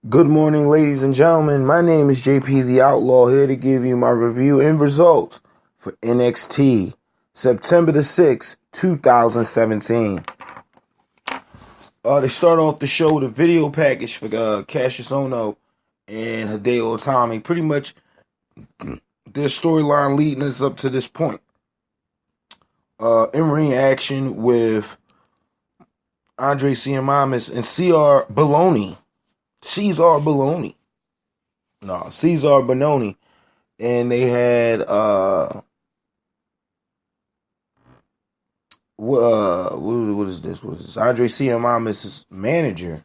Good morning, ladies and gentlemen. My name is JP the Outlaw, here to give you my review and results for NXT, September the 6th, 2017. They start off the show with a video package for Kassius Ohno and Itami. Pretty much their storyline leading us up to this point. In-ring action with Andrew Cinemas and Cesar Bononi. And they had what is this? What is this? Andrew Cinemas' manager.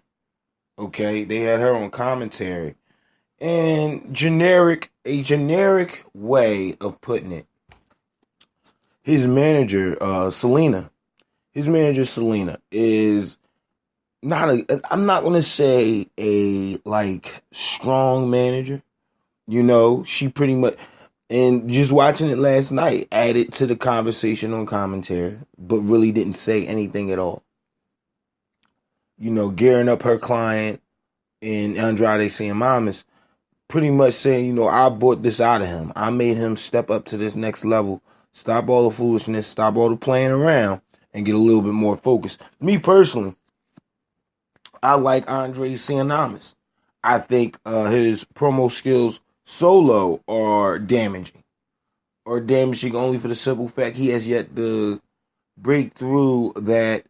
Okay, they had her on commentary. And a generic way of putting it. His manager, Selena is I'm not going to say a, strong manager. You know, she pretty much, and just watching it last night, added to the conversation on commentary, but really didn't say anything at all. You know, gearing up her client in Andrade Cinemas, pretty much saying, I bought this out of him. I made him step up to this next level, stop all the foolishness, stop all the playing around, and get a little bit more focused. Me personally, I like Andrew Cinemas. I think his promo skills solo are damaging. Or damaging only for the simple fact he has yet to break through that,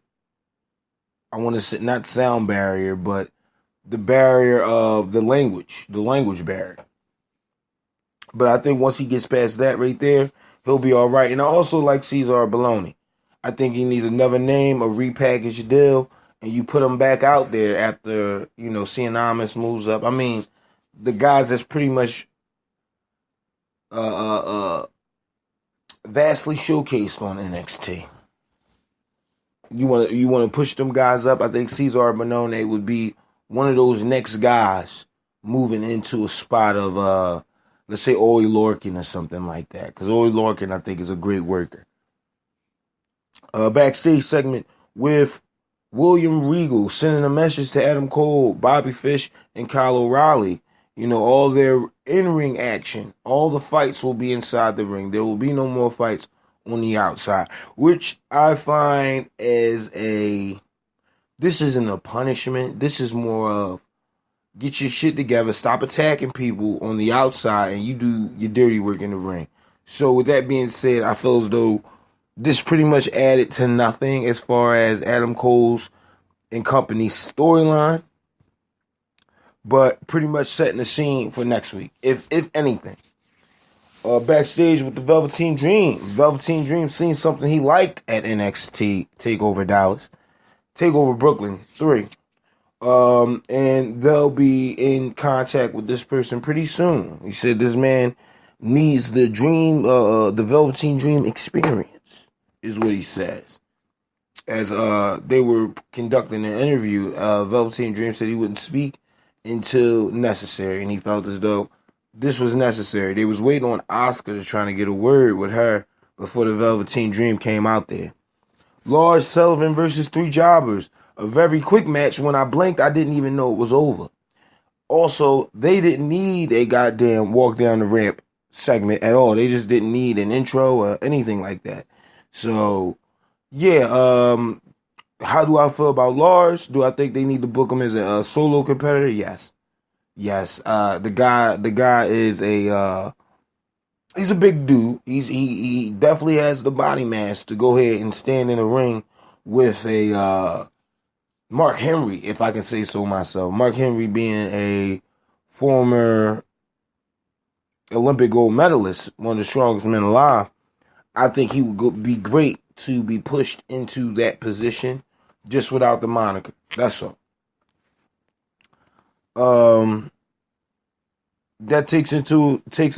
I want to say, not sound barrier, but the barrier of the language barrier. But I think once he gets past that right there, he'll be all right. And I also like Cesar Bononi. I think he needs another name, a repackaged deal, and you put him back out there after, Cinemas moves up. I mean, the guys that's pretty much vastly showcased on NXT. You want to push them guys up. I think Cesar Bononi would be one of those next guys moving into a spot of, let's say, Oli Lorcan or something like that. Because Oli Lorcan, I think, is a great worker. Backstage segment with William Regal sending a message to Adam Cole, Bobby Fish, and Kyle O'Reilly. All their in-ring action, all the fights will be inside the ring. There will be no more fights on the outside, which I find as this isn't a punishment. This is more of get your shit together, stop attacking people on the outside, and you do your dirty work in the ring. So with that being said, I feel as though this pretty much added to nothing as far as Adam Cole's and company's storyline, but pretty much setting the scene for next week, if anything. Backstage with the Velveteen Dream. Velveteen Dream seen something he liked at NXT TakeOver Brooklyn 3. And they'll be in contact with this person pretty soon. He said this man needs the Velveteen Dream experience, is what he says. As they were conducting an interview, Velveteen Dream said he wouldn't speak until necessary, and he felt as though this was necessary. They was waiting on Asuka to trying to get a word with her before the Velveteen Dream came out there. Lars Sullivan versus 3 Jobbers. A very quick match. When I blinked, I didn't even know it was over. Also, they didn't need a goddamn walk down the ramp segment at all. They just didn't need an intro or anything like that. So, yeah, how do I feel about Lars? Do I think they need to book him as a solo competitor? Yes. The guy is he's a big dude. He definitely has the body mass to go ahead and stand in a ring with a Mark Henry, if I can say so myself. Mark Henry being a former Olympic gold medalist, one of the strongest men alive. I think he would be great to be pushed into that position just without the moniker. That's all. That takes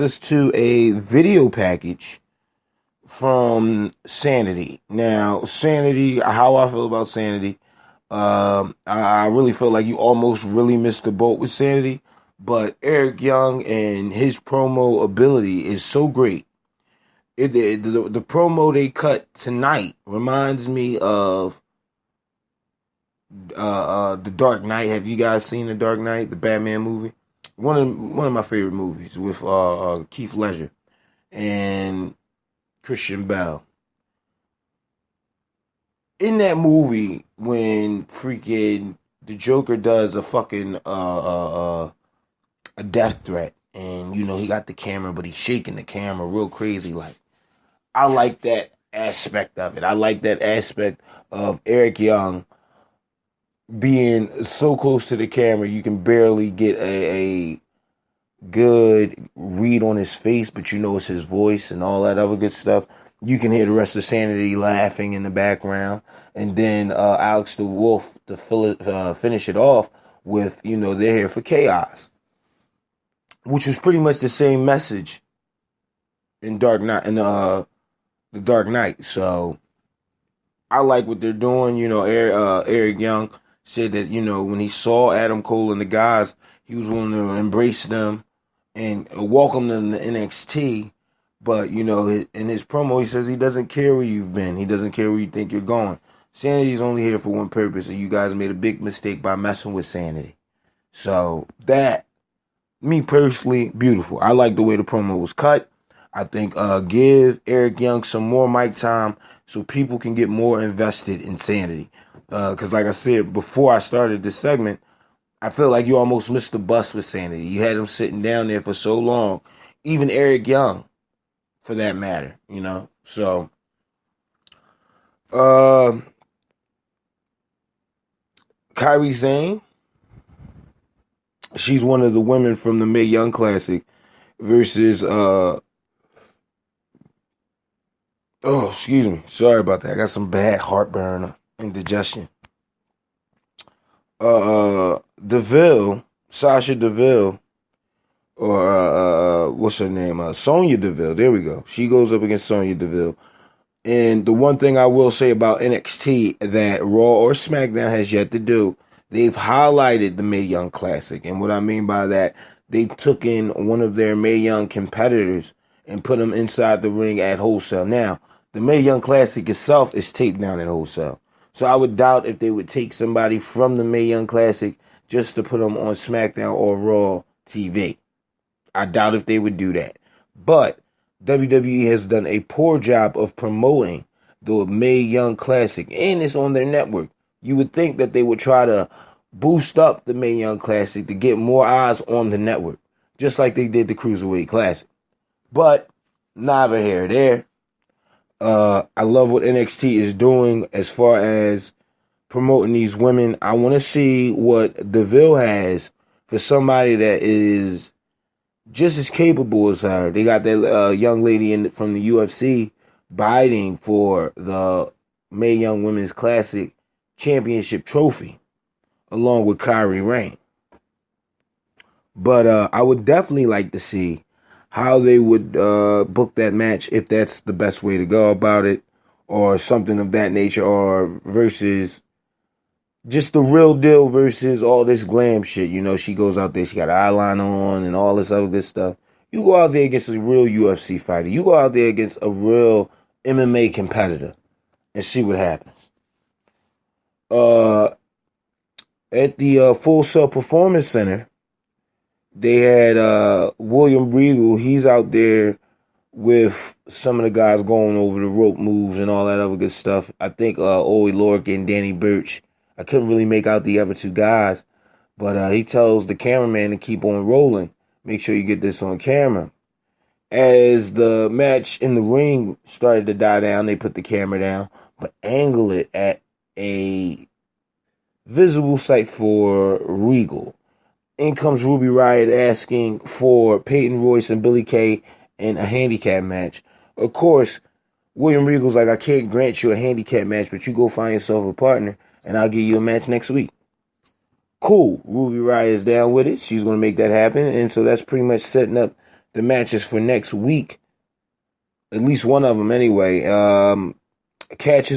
us to a video package from Sanity. Now, Sanity, how I feel about Sanity, I really feel like you almost really missed the boat with Sanity, but Eric Young and his promo ability is so great. The promo they cut tonight reminds me of The Dark Knight. Have you guys seen The Dark Knight, the Batman movie? One of my favorite movies with Keith Ledger and Christian Bale. In that movie, when freaking the Joker does a fucking a death threat, and he got the camera, but he's shaking the camera real crazy. Like, I like that aspect of it. I like that aspect of Eric Young being so close to the camera you can barely get a good read on his face, but it's his voice and all that other good stuff. You can hear the rest of Sanity laughing in the background, and then Alex the Wolf to finish it off with they're here for chaos, which was pretty much the same message in the Dark Knight. So I like what they're doing. Eric Young said that when he saw Adam Cole and the guys, he was willing to embrace them and welcome them to NXT. But, in his promo, he says he doesn't care where you've been. He doesn't care where you think you're going. Sanity's only here for one purpose, and you guys made a big mistake by messing with Sanity. So, that, me personally, beautiful. I like the way the promo was cut. I think give Eric Young some more mic time so people can get more invested in Sanity. Because like I said, before I started this segment, I feel like you almost missed the bus with Sanity. You had him sitting down there for so long. Even Eric Young, for that matter, So, Kairi Sane, she's one of the women from the Mae Young Classic versus, excuse me. Sorry about that. I got some bad heartburn and indigestion. Deville, Sasha Deville, or what's her name? Sonya Deville. There we go. She goes up against Sonya Deville. And the one thing I will say about NXT that Raw or SmackDown has yet to do, they've highlighted the Mae Young Classic. And what I mean by that, they took in one of their Mae Young competitors and put them inside the ring at Wholesale. Now, the Mae Young Classic itself is taped down at Wholesale. So I would doubt if they would take somebody from the Mae Young Classic just to put them on SmackDown or Raw TV. I doubt if they would do that. But WWE has done a poor job of promoting the Mae Young Classic, and it's on their network. You would think that they would try to boost up the Mae Young Classic to get more eyes on the network, just like they did the Cruiserweight Classic. But neither here nor there. I love what NXT is doing as far as promoting these women. I want to see what Deville has for somebody that is just as capable as her. They got that young lady from the UFC biting for the Mae Young Women's Classic Championship trophy, along with Kyrie Rain. But I would definitely like to see how they would book that match, if that's the best way to go about it, or something of that nature, or versus just the real deal versus all this glam shit. She goes out there, she got eyeliner on and all this other good stuff. You go out there against a real UFC fighter. You go out there against a real MMA competitor and see what happens. At the Full Sail Performance Center, they had William Regal. He's out there with some of the guys going over the rope moves and all that other good stuff. I think Owie Lorcan and Danny Burch. I couldn't really make out the other two guys, but he tells the cameraman to keep on rolling. Make sure you get this on camera. As the match in the ring started to die down, they put the camera down, but angle it at a visible sight for Regal. In comes Ruby Riott asking for Peyton Royce and Billie Kay in a handicap match. Of course, William Regal's like, I can't grant you a handicap match, but you go find yourself a partner, and I'll give you a match next week. Cool. Ruby Riott is down with it. She's going to make that happen. And so that's pretty much setting up the matches for next week. At least one of them anyway. Kassius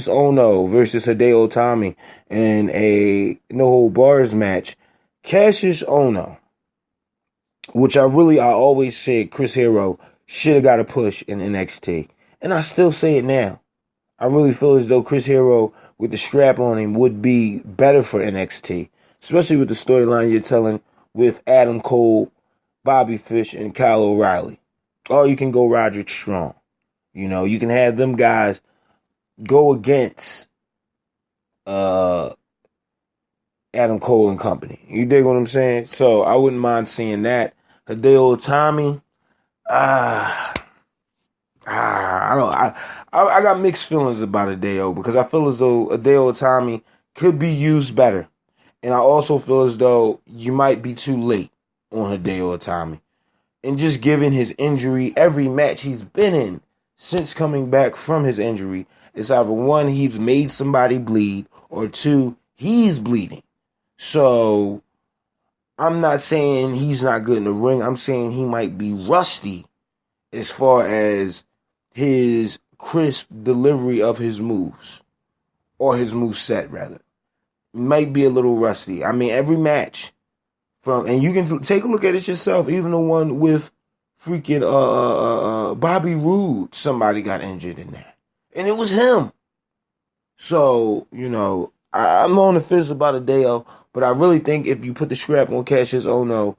Ohno versus Hideo Itami in a no-hold-bars match. Kassius Ohno, which I always said Chris Hero should have got a push in NXT. And I still say it now. I really feel as though Chris Hero with the strap on him would be better for NXT, especially with the storyline you're telling with Adam Cole, Bobby Fish, and Kyle O'Reilly. Or you can go Roderick Strong. You know, you can have them guys go against Adam Cole and company. You dig what I'm saying? So I wouldn't mind seeing that. Hideo Itami, I got mixed feelings about Hideo because I feel as though Hideo Itami could be used better. And I also feel as though you might be too late on Hideo Itami. And just given his injury, every match he's been in since coming back from his injury, it's either one, he's made somebody bleed, or two, he's bleeding. So I'm not saying he's not good in the ring. I'm saying he might be rusty as far as his crisp delivery of his moves, or his move set rather. Might be a little rusty. I mean, every match and you can take a look at it yourself. Even the one with freaking Bobby Roode, somebody got injured in that, and it was him. So you know, I'm on the fence about Hideo, but I really think if you put the scrap on Kassius Ohno,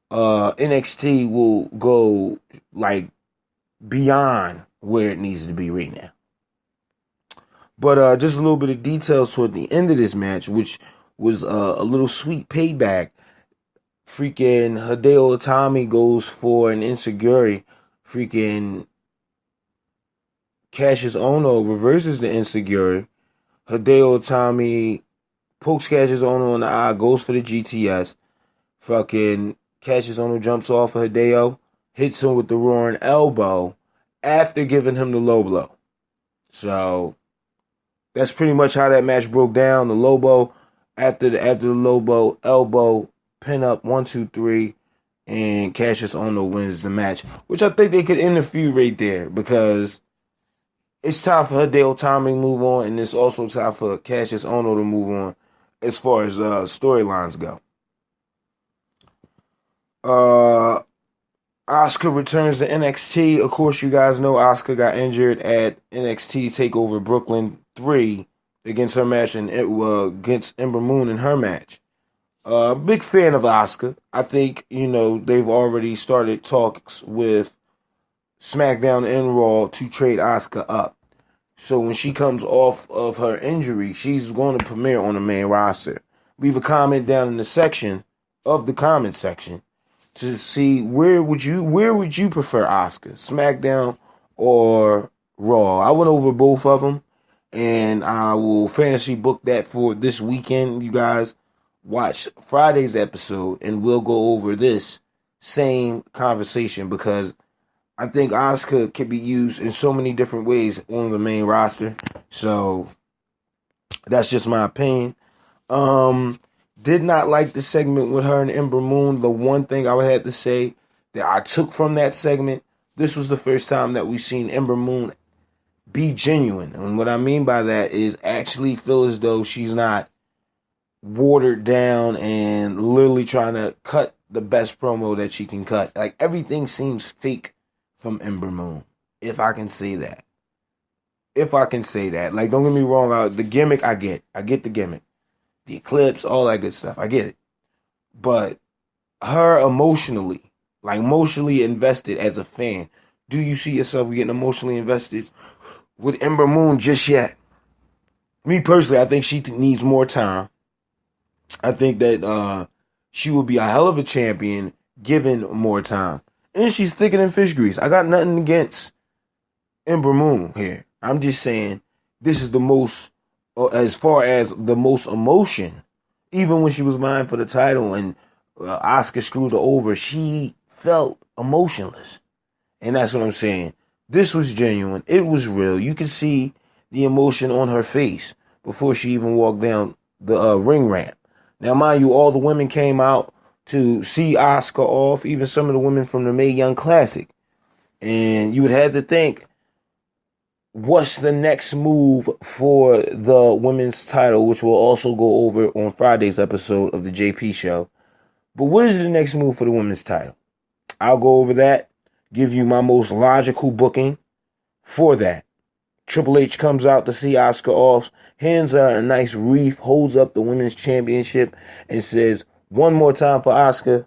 NXT will go like beyond where it needs to be right now. But just a little bit of details toward the end of this match, which was a little sweet payback. Freaking Hideo Itami goes for an enziguri. Freaking Kassius Ohno reverses the enziguri. Hideo Itami pokes Kassius Ohno in the eye, goes for the GTS. Fucking Kassius Ohno jumps off of Hideo, hits him with the roaring elbow after giving him the low blow. So that's pretty much how that match broke down. The low blow, after the low blow, elbow, pin up, 1, 2, 3, and Kassius Ohno wins the match. Which I think they could end the feud right there, because it's time for Hideo Itami to move on, and it's also time for Kassius Ohno to move on as far as storylines go. Asuka returns to NXT. Of course, you guys know Asuka got injured at NXT TakeOver Brooklyn 3 against her match and against Ember Moon in her match. Big fan of Asuka. I think, you know, they've already started talks with SmackDown and Raw to trade Asuka up. So when she comes off of her injury, she's going to premiere on the main roster. Leave a comment down in the section of the comment section to see where would you prefer Asuka, SmackDown or Raw. I went over both of them, and I will fantasy book that for this weekend. You guys watch Friday's episode, and we'll go over this same conversation, because I think Asuka can be used in so many different ways on the main roster. So that's just my opinion. Did not like the segment with her and Ember Moon. The one thing I would have to say that I took from that segment, this was the first time that we've seen Ember Moon be genuine. And what I mean by that is actually feel as though she's not watered down and literally trying to cut the best promo that she can cut. Like, everything seems fake from Ember Moon, if I can say that. Like, don't get me wrong, the gimmick I get the gimmick. The eclipse, all that good stuff. I get it. But her emotionally invested as a fan, do you see yourself getting emotionally invested with Ember Moon just yet? Me personally, I think she needs more time. I think that she will be a hell of a champion given more time. And she's thicker than fish grease. I got nothing against Ember Moon here. I'm just saying this is the most, as far as the most emotion, even when she was vying for the title and Asuka screwed her over, she felt emotionless. And that's what I'm saying. This was genuine. It was real. You could see the emotion on her face before she even walked down the ring ramp. Now, mind you, all the women came out to see Asuka off, even some of the women from the Mae Young Classic. And you would have to think, what's the next move for the women's title, which we'll also go over on Friday's episode of the JP Show. But what is the next move for the women's title? I'll go over that, give you my most logical booking for that. Triple H comes out to see Asuka off, hands her a nice wreath, holds up the women's championship, and says, "One more time for Asuka."